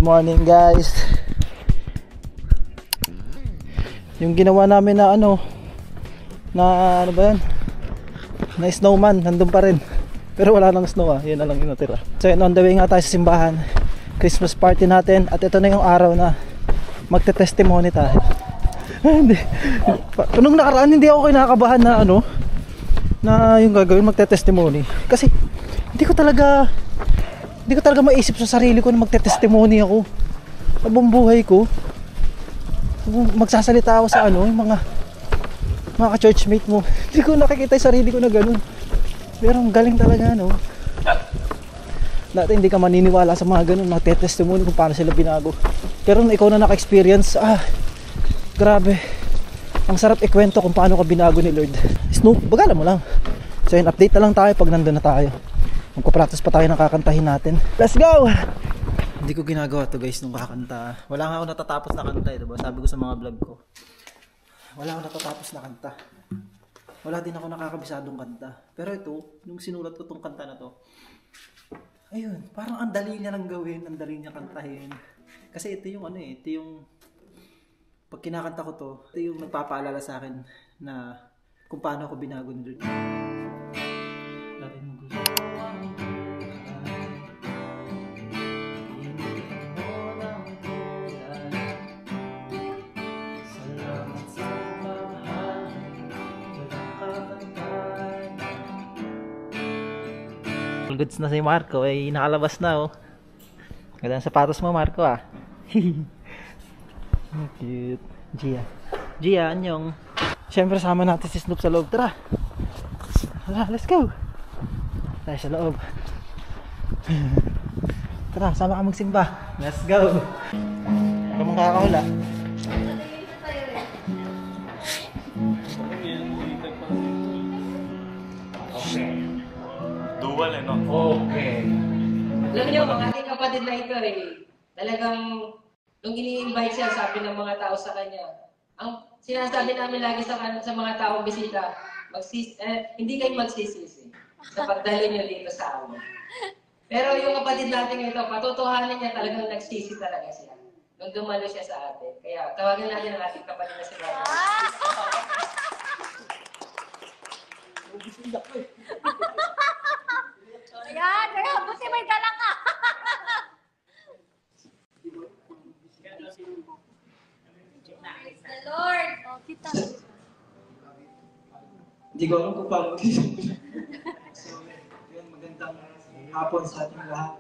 morning guys. Yung ginawa namin na ano ba yan? Na snowman, nandun pa rin. Pero wala nang snow yun na lang yung natira. So yun, on the way nga tayo sa simbahan. Christmas party natin. At ito na yung araw na magte-testimony tayo. Hindi. Nung nakaraan hindi ako kinakabahan na ano na yung gagawin magte-testimony. Kasi hindi ko talaga maisip sa sarili ko na magte-testimony ako. Sa buong buhay ko magsasalita ako sa ano, yung mga ka-churchmate mo. Hindi ko nakikita yung sarili ko na ganun. Pero ang galing talaga, no? Dati hindi ka maniniwala sa mga ganun, magte-testimony kung paano sila binago. Pero nung ikaw na naka-experience, grabe. Ang sarap ikwento kung paano ka binago ni Lord. Snoop, bagala mo lang. So yun, update na lang tayo pag nandun na tayo. Magpapractice pa tayo ng kakantahin natin. Let's go! Hindi ko ginagawa to guys nung kakanta. Wala nga ako natatapos na kanta diba? Sabi ko sa mga vlog ko. Wala ako natatapos na kanta. Wala din ako nakakabisadong kanta. Pero ito, nung sinulat ko tong kanta na to, ayun, parang ang dali niya lang gawin, ang dali niya kantahin. Kasi ito yung ano ito yung pag kinakanta ko to, ito yung nagpapaalala sa akin na kung paano ako binago ni Lord. Dati mo gusto. Goods na si Marco ay nakalabas na Ganda ng sapatos mo Marco Cute. Gia, anyong. Siyempre sama natin si Snoop sa loob. Tara, let's go. Tayo sa loob. Tara, sama ka magsimba. Let's go. Ano mong kakahula? Dual no? Okay. Alam niyo, mga ating kapatid na ito talagang nung ini-invite siya, sabi ng mga tao sa kanya, ang sinasabi namin lagi sa mga taong bisita, hindi kayo magsisisi sa pagdali niyo dito sa amin. Pero yung kapatid natin ito, patutuhanan niya talagang nagsisi talaga siya nung dumalo siya sa atin. Kaya tawagan natin ang ating kapatid na si Rana. Ayan, kaya buti may dala ka. Praise the Lord. Oh, kita. Hindi ko alam kung paano mag-isimula. So, yun, magandang hapon sa ating lahat.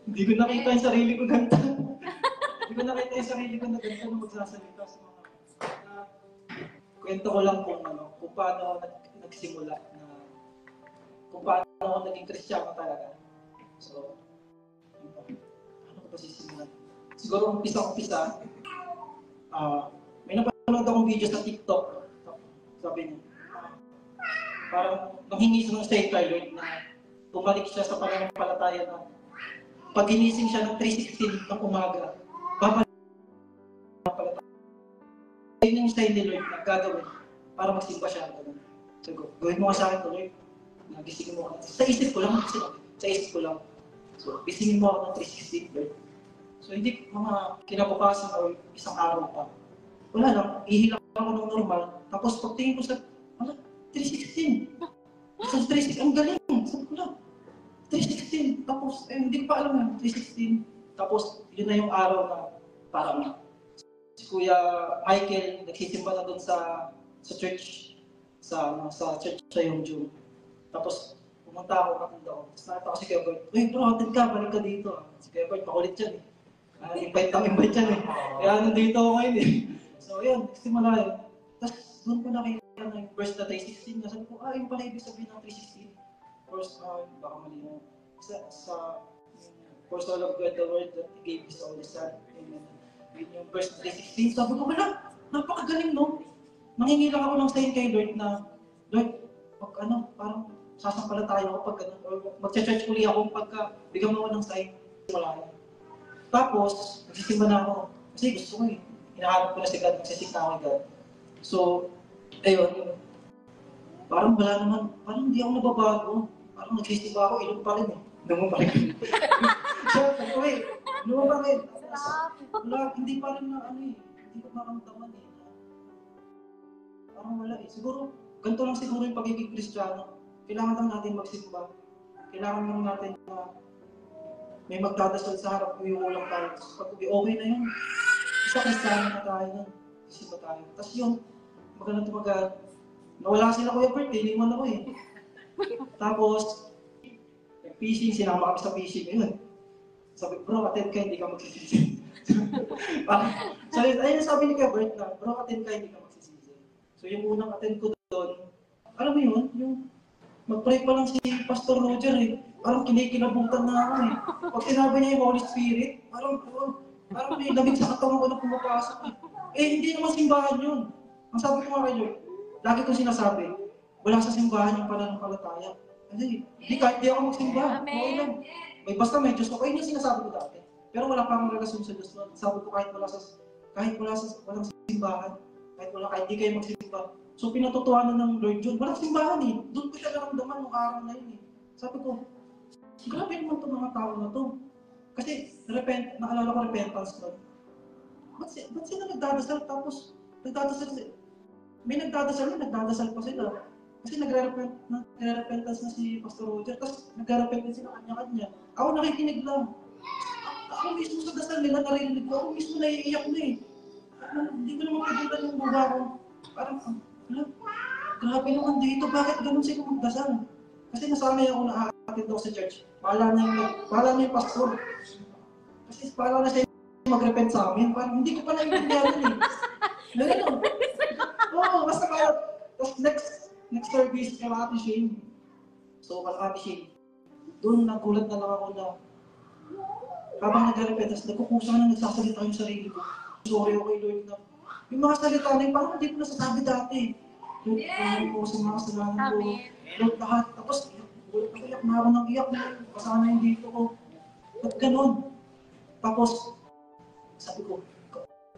Hindi ko nakita yung sarili ko ganta. Hindi ko nakita yung sarili ko na ganta na magsasalita sa mga kwento ko lang kung paano nagsimula na kung paano ako naging Kristiyano talaga. So, ano ko ba sisimulan? Siguro umpisa, may napanood akong video sa TikTok. Sabi niya, parang nanghingi siya ng say kay Lord na bumalik siya sa pananampalataya na pag ginising siya ng 3:16 ng umaga, babalik sa pananampalataya. Ayun yung say ni Lord na gagawin para magsimba siya. So, gawin mo nga sa akin to, Lord. Nagisingin mo ako. Sa isip ko lang. So, gisingin mo ako ng 3:16, Lord. So, hindi mga kinabukasan o isang araw pa. Wala lang, ihilang ako ng normal. Tapos pagtingin ko sa, 3:16. Sa 3:16, ang galing. Sabi ko lang, 3:16. Tapos, hindi ko pa alam yan, 3:16. Tapos, yun na yung araw na parang si Kuya Michael nagsisimba na doon sa church. Sa church sa Yongjung. Tapos, pumunta ako, nakita ko. Tapos nakita ko si Kuya Bert, uy bro, atid ka, balik ka dito. Si Kuya Bert, makulit yan invite yan Kaya nandito ako ngayon So, yun, simula yun. Tapos, doon ko nakita na yung verse na 3:16. Sabi ko, yung pala ibig sabihin ng 3:16. First, baka mali na. For so loved God the world that He gave His only Son. Amen. Yun yung verse na 3:16. Sabi ko, wala, napakagaling no? Mangingi lang ako ng sign kay Lord na, Lord, parang sasampalataya ako pag or magcha-church uli ako pagka bigyan mo ako ng sign. Wala na. Tapos, nagsisimba na ako. Kasi gusto ko hinahanap ko na si God, nagsisik na ako kay God. So, ayun. Parang wala naman, parang hindi ako nababago. Parang nagsisimba ako, ilong pa rin Lumabang. Siya, wait, lumabang Wala, hindi pa rin na hindi ko maramdaman Parang wala Siguro, ganito lang siguro yung pagiging Kristiyano. Kailangan lang natin magsimba. Kailangan lang natin na may magdadasal sa harap, umiulang tayo. Pag okay na yun, isa Kristiyano na tayo nun. Isimba tayo. Tapos yun, magandang nawala sila Kuya Bert, iniwan ako Tapos, fishing, sinama kami sa fishing ngayon. Sabi, bro, attend ka, hindi ka magsisisi. So, ayun sabi ni Kuya Bert na, bro, attend ka, hindi ka magsisisi. So, yung unang attend ko doon, alam mo yun, yung mag-pray pa lang si Pastor Roger Parang kinikilabutan na ako Pag sinabi niya yung Holy Spirit, parang may lamig sa katawan ko na pumapasok hindi naman simbahan yun. Ang sabi ko nga kayo, lagi kong sinasabi, wala sa simbahan yung pananampalataya. Kahit di ako magsimba. Okay lang. Basta may Diyos ko. Ayun yung sinasabi ko dati. Pero wala pa akong relasyon sa Diyos. Sabi ko kahit walang simbahan, kahit di kayo magsimba. So pinatutuhanan ng Lord yun. Walang simbahan Doon ko siya naramdaman nung araw na yun Sabi ko, grabe naman itong mga tao na to. Kasi naalala ko repentance doon. Ba't sila nagdadasal tapos may nagdadasal pa sila. Kasi nagre-repentance na si Pastor Roger, tapos nagre-repentance sila kanya-kanya. Ako nakikinig lang. Ako mismo sa dasal nila, narinig ko. Ako mismo naiiyak na Hindi ko naman kagilan yung buha ko. Parang, grabe naman dito, bakit ganun sila magdasal? Kasi nasanay ako na aatid ako sa church. Bahala na yung pastor. Kasi bahala na siya mag-repent sa amin. Parang hindi ko pa naiintindihan Ganun. Oo, basta parang, tapos next service, kala Ate Shane. So, kala Ate Shane, doon nagulat na lang ako na habang nag-repent, tapos nagkukusa na nagsasalita yung sarili ko. Sorry ako kay Lord na. Yung mga salita na yun, parang hindi ko nasasabi dati. Lord, panginoon ko sa mga kasalanan ko. Lord, lahat. Tapos, iyak na ako ng iyak na kasana yung dito ko. At ganun. Tapos, sabi ko,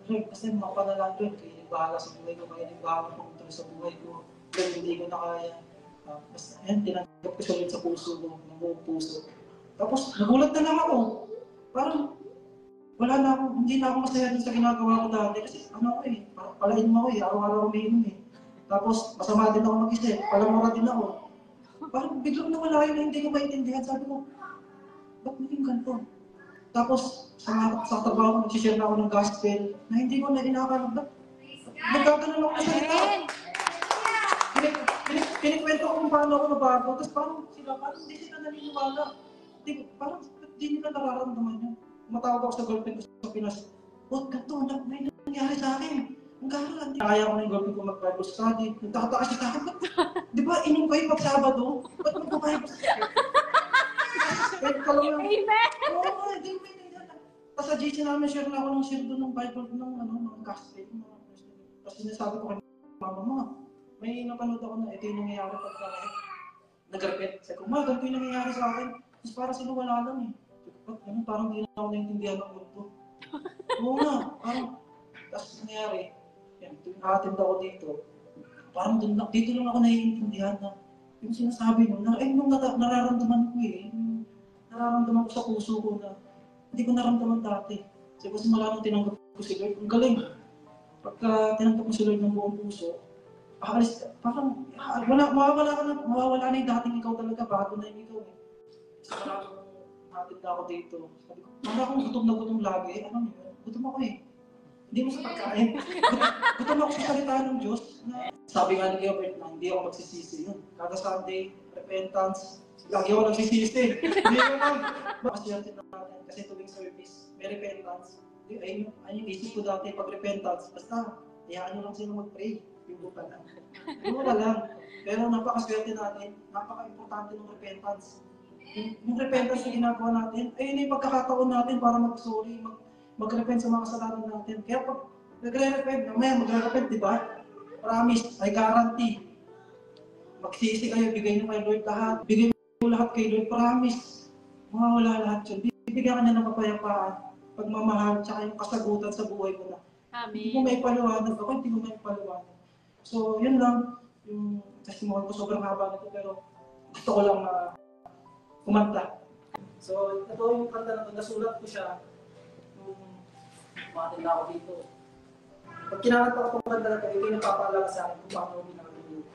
Lord, kasi mga panalan, Lord, kayo bahala sa buhay ko, kayo bahala pumunta sa buhay ko. Lord, hindi ko na kaya. Basta, ayan, tinanggap ko siya ulit sa puso ko, ng buong puso. Tapos, nagulat na lang ako. Parang, wala na ako, hindi na ako masaya din sa ginagawa ko dati. Kasi, parang palain mo ako araw-araw umiinom Tapos, masama din ako mag-isip, palamura din ako. Parang biglang nawala yun na hindi ko maintindihan. Sabi ko, ba't naging ganito? Tapos, sa trabaho ko, nagsishare na ako ng gospel na hindi ko na inakarap. Nagkaganon ako na salita. Pinikwento ko kung paano ako nabago. Tapos parang hindi sila naniniwala. Parang hindi nila nararamdaman yun. Matawag ako sa girlfriend ko sa Pinas. Huwag ganito, may nangyari sa akin. Ang gara, hindi kaya ko na yung girlfriend ko mag-Bible study. Nagtataka siya sa akin. Di ba, inom kayo pag Sabado? Ba't mag-Bible study? Amen! Oo, hindi mo maintindihan. Tapos sa GC namin, share na ako ng share doon ng Bible, ng gospel. Tapos sinasabi ko kay mama, may napanood ako na ito yung nangyayari pagka nag-repent. Sabi ko, ganito yung nangyayari sa akin. Tapos parang sila wala lang parang hindi na ako naintindihan ng mundo. Oo nga, parang, tapos nangyayari, attend ako dito. Parang dito lang ako naiintindihan na yung sinasabi nung nararamdaman ko nararamdaman ko sa puso ko na hindi ko naramdaman dati. Kasi mula nung tinanggap ko si Lord, ang galing. Pagka tinanggap ko si Lord ng buong puso, parang mawawala na yung dating ikaw talaga, bago na yung ikaw Kasi maraming hatid na ako dito. Sabi ko, parang akong gutom na gutom lagi. Gutom ako Hindi mo sa pagkain. Gutom ako sa salita ng Diyos. Sabi nga ni Gilbert na hindi ako magsisisi yun. Kada Sunday, repentance, lagi ako nagsisisi. Hindi naman. Masiyerte natin kasi tuwing service, may repentance. Ayun yung isip ko dati pag repentance. Basta, hayaan nyo lang sila mag-pray. Yung buka lang. Wala lang. Pero napakaswerte natin, napaka-importante ng repentance. Yung repentance na ginagawa natin, ayun yung pagkakataon natin para mag-sorry, mag-repent sa mga kasalanan natin. Kaya pag nagre-repent, magre-repent, di ba? Promise, I guarantee. Magsisi kayo, bigay nyo kay Lord lahat. Bigay mo lahat kay Lord, promise. Mawawala lahat yun. Bibigyan ka niya ng kapayapaan, pagmamahal, tsaka yung kasagutan sa buhay ko na. Amen. Hindi mo may paliwanag ako, hindi mo may paliwanag. So, yun lang. Yung testimony ko sobrang haba nito, pero gusto ko lang na kumanta. So, ito yung kanta na ito, nasulat ko siya Mga nila ako dito. Pag kinakanta ko itong kanta na ito, ito yung napapaalala sa akin kung paano ako pinakatulog.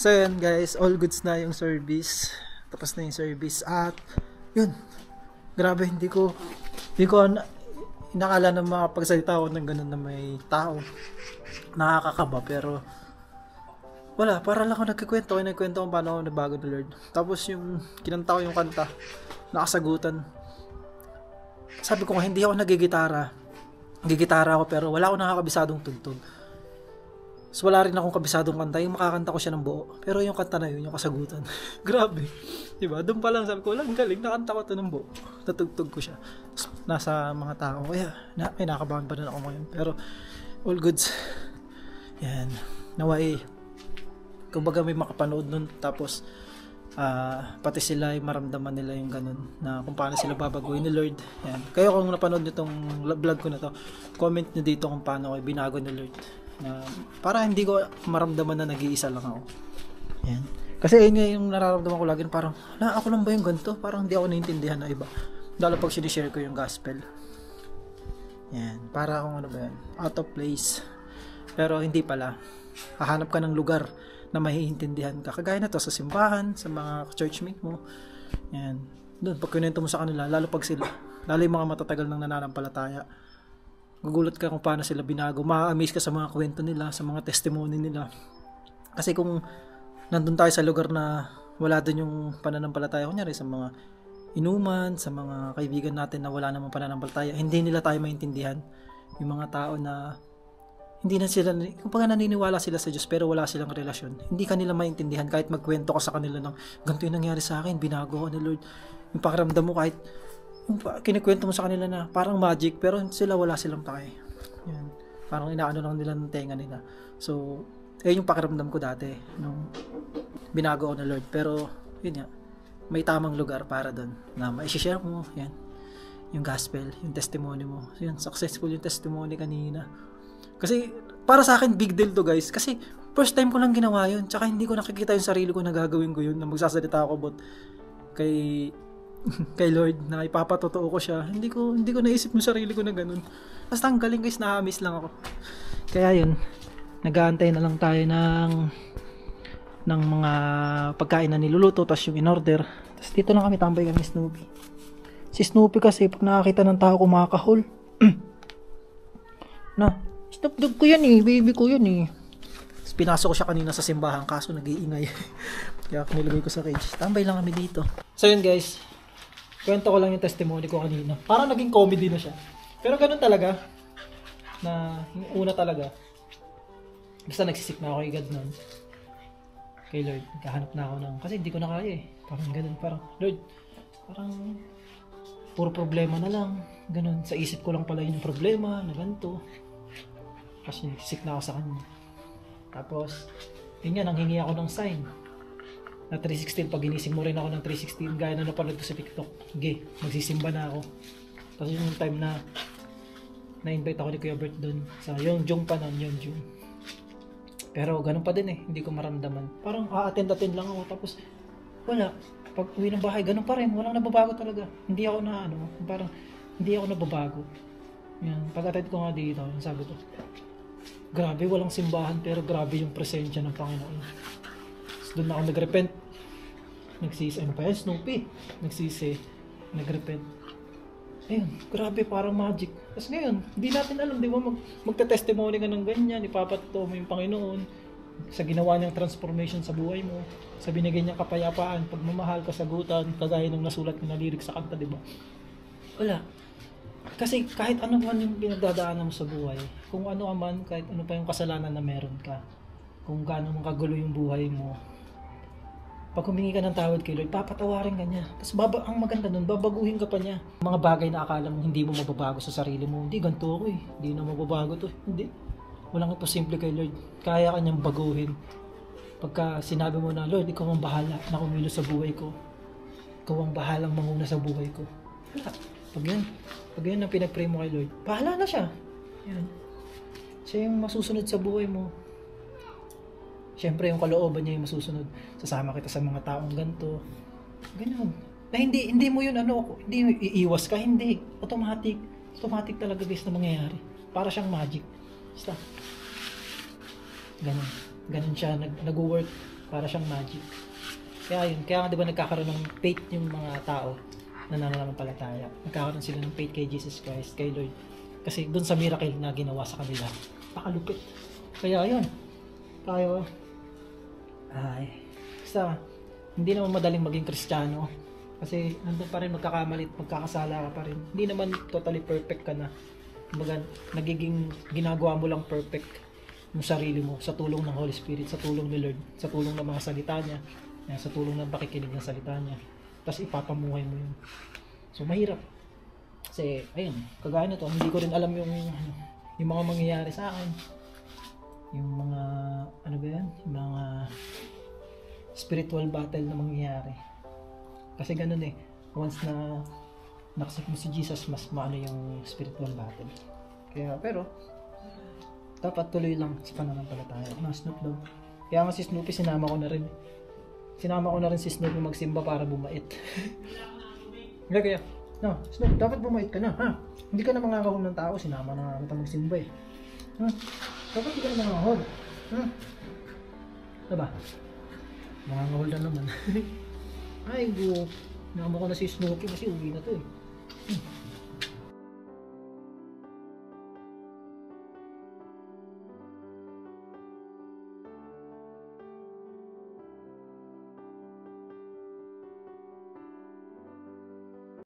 So yun guys, all goods na yung service. Tapos na yung service. At yun, grabe, hindi ko inakala na makapagsalita ako ng ganun na may tao. Nakakakaba, pero wala, para lang ako nagkikwento kung paano ako nabago ng Lord. Tapos yung kinanta ko yung kanta, nakasagutan. Sabi ko nga, hindi ako nagigitara ako, pero wala akong nakakabisadong tugtog. So wala rin akong kabisadong kanta, yung makakanta ko siya ng buo. Pero yung kanta na yun, yung kasagutan, grabe, diba? Doon pa lang sabi ko, walang galing, nakanta ko ito ng buo, natugtog ko siya. Nasa mga tao, kaya may nakabahan pa rin ako ngayon. Pero all goods, yan, naway, kumbaga may makapanood nun, tapos pati sila ay maramdaman nila yung ganun, na kung paano sila babaguhin ni Lord. Yan. Kayo kung napanood nyo tong vlog ko na to, comment nyo dito kung paano ako binago ni Lord, na para hindi ko maramdaman na nag-iisa lang ako. Yan. Kasi yun nga yung nararamdaman ko lagi, parang ako lang ba yung ganito? Parang hindi ako naiintindihan na iba. Lalo pag sinishare ko yung gospel. Yan. Para akong ano ba yan? Out of place. Pero hindi pala. Hahanap ka ng lugar na maiintindihan ka. Kagaya na to sa simbahan, sa mga churchmate mo. Yan. doon, pag kinento mo sa kanila, lalo pag sila, lalo yung mga matatagal ng nananampalataya, gugulat ka kung paano sila binago. Ma-amaze ka sa mga kwento nila, sa mga testimony nila. Kasi kung nandun tayo sa lugar na wala doon yung pananampalataya, kunyari sa mga inuman, sa mga kaibigan natin na wala namang pananampalataya, hindi nila tayo maintindihan. Yung mga tao na hindi na sila, kumbaga naniniwala sila sa Diyos pero wala silang relasyon, hindi kanila maintindihan kahit magkwento ka sa kanila ng ganito yung nangyari sa akin, binago ko ni Lord. Yung pakiramdam mo kahit yung kinikwento mo sa kanila na parang magic pero sila wala silang pake. Yan. Parang inaano lang nila ng tenga nila. So, yung pakiramdam ko dati nung binago ko ni Lord. Pero, yun nga, may tamang lugar para doon na ma-share mo, yan, yung gospel, yung testimony mo. So, yun, successful yung testimony kanina. Kasi, para sa akin, big deal to guys. Kasi, first time ko lang ginawa yun. Tsaka hindi ko nakikita yung sarili ko na gagawin ko yun, na magsasalita ako about kay Lord, na ipapatotoo ko siya. Hindi ko naisip yung sarili ko na ganun. Basta ang galing guys, na-miss lang ako. Kaya yun, nag-aantay na lang tayo ng mga pagkain na niluluto, tapos yung in-order. Tapos dito lang kami, tambay kami Snoopy. Si Snoopy kasi, pag nakakita ng tao kumakahol, na, Snoop Dogg ko yan eh, baby ko yan eh. Tapos pinasok ko siya kanina sa simbahan, kaso nag-iingay. Kaya nilagay ko sa cage. Tambay lang kami dito. So yun guys, kwento ko lang yung testimony ko kanina. Parang naging comedy na siya. Pero ganun talaga, na yung una talaga, basta nagsisik na ako kay God nun. Kay Lord, nagkahanap na ako ng, kasi hindi ko na kaya eh. Parang ganun, parang, Lord, parang puro problema na lang. Ganun, sa isip ko lang pala yung problema, na ganito. Kasi nagsisik na ako sa kanya. Tapos, yun nga, nanghingi ako ng sign. Na 316, pag ginising mo rin ako ng 316, gaya na napanood ko sa TikTok. Okay, magsisimba na ako. Tapos yung time na na-invite ako ni Kuya Bert dun sa yung Jung pa nun, yung Jung. Pero ganun pa din eh, hindi ko maramdaman. Parang a-attend lang ako, tapos wala. Pag uwi ng bahay, ganun pa rin, walang nababago talaga. Hindi ako na parang hindi ako nababago. Yan, pag-attend ko nga dito, sabi ko, grabe, walang simbahan, pero grabe yung presensya ng Panginoon. So, doon ako nag-repent. Nagsisi, ano pa yan, Snoopy? Nagsisi, nag-repent. Ayun, grabe, parang magic. Tapos ngayon, hindi natin alam, di ba, magta-testimony ka ng ganyan, ipapatuto mo yung Panginoon sa ginawa niyang transformation sa buhay mo, sa binigay niyang kapayapaan, pagmamahal, kasagutan, kagaya ng nasulat ng lyrics sa kanta, di ba? Wala. Kasi kahit ano man yung pinagdadaanan mo sa buhay, kung ano man, kahit ano pa yung kasalanan na meron ka, kung gaano mong kagulo yung buhay mo, pag humingi ka ng tawad kay Lord, papatawarin ka niya. Tapos ang maganda nun, babaguhin ka pa niya. Mga bagay na akala mo hindi mo mababago sa sarili mo, hindi, ganito ako eh, hindi na mababago to, hindi. Walang imposible kay Lord, kaya ka niyang baguhin. Pagka sinabi mo na, Lord, ikaw ang bahala na kumilos sa buhay ko, ikaw ang bahalang manguna sa buhay ko. Wala. Pag yan ang pinag-pray mo kay Lord, bahala na siya. Yan. Siya yung masusunod sa buhay mo. Siyempre yung kalooban niya yung masusunod. Sasama kita sa mga taong ganito. Ganyan. Na hindi mo yun hindi iiwas ka, hindi. Automatic talaga guys na mangyayari. Para siyang magic. Basta. Ganun siya nag-work para siyang magic. Kaya nga 'di ba nagkakaroon ng faith yung mga tao na nananampalataya. Nagkakaroon sila ng faith kay Jesus Christ, kay Lord. Kasi doon sa miracle na ginawa sa kanila, pakalupit. Kaya ayun, tayo basta hindi naman madaling maging Kristiyano kasi nandun pa rin magkakamali at magkakasala ka pa rin. Hindi naman totally perfect ka na. Kumbaga, nagiging ginagawa mo lang perfect yung sarili mo sa tulong ng Holy Spirit, sa tulong ni Lord, sa tulong ng mga salita niya, sa tulong ng pakikinig ng salita niya. Tapos ipapamuhay mo yun. So mahirap. Kasi ayun, kagaya nito, hindi ko rin alam yung mga mangyayari sa akin. Yung mga yung mga spiritual battle na mangyayari. Kasi ganun eh, once na nakasip mo si Jesus, mas maano yung spiritual battle. Kaya pero dapat tuloy lang sa pananampalataya. Snoop Dogg. Kaya nga si Snoopy sinama ko na rin si Snoopy magsimba para bumait. Kaya no, Snoop, dapat bumait ka na, ha? Hindi ka na mangangahon ng tao, sinama na kita magsimba eh. Ha? Dapat hindi ka na mangangahon. Ha? Diba? Mangangahon na naman. Ay, go. Nakama ko na si Snooki kasi uwi na to eh.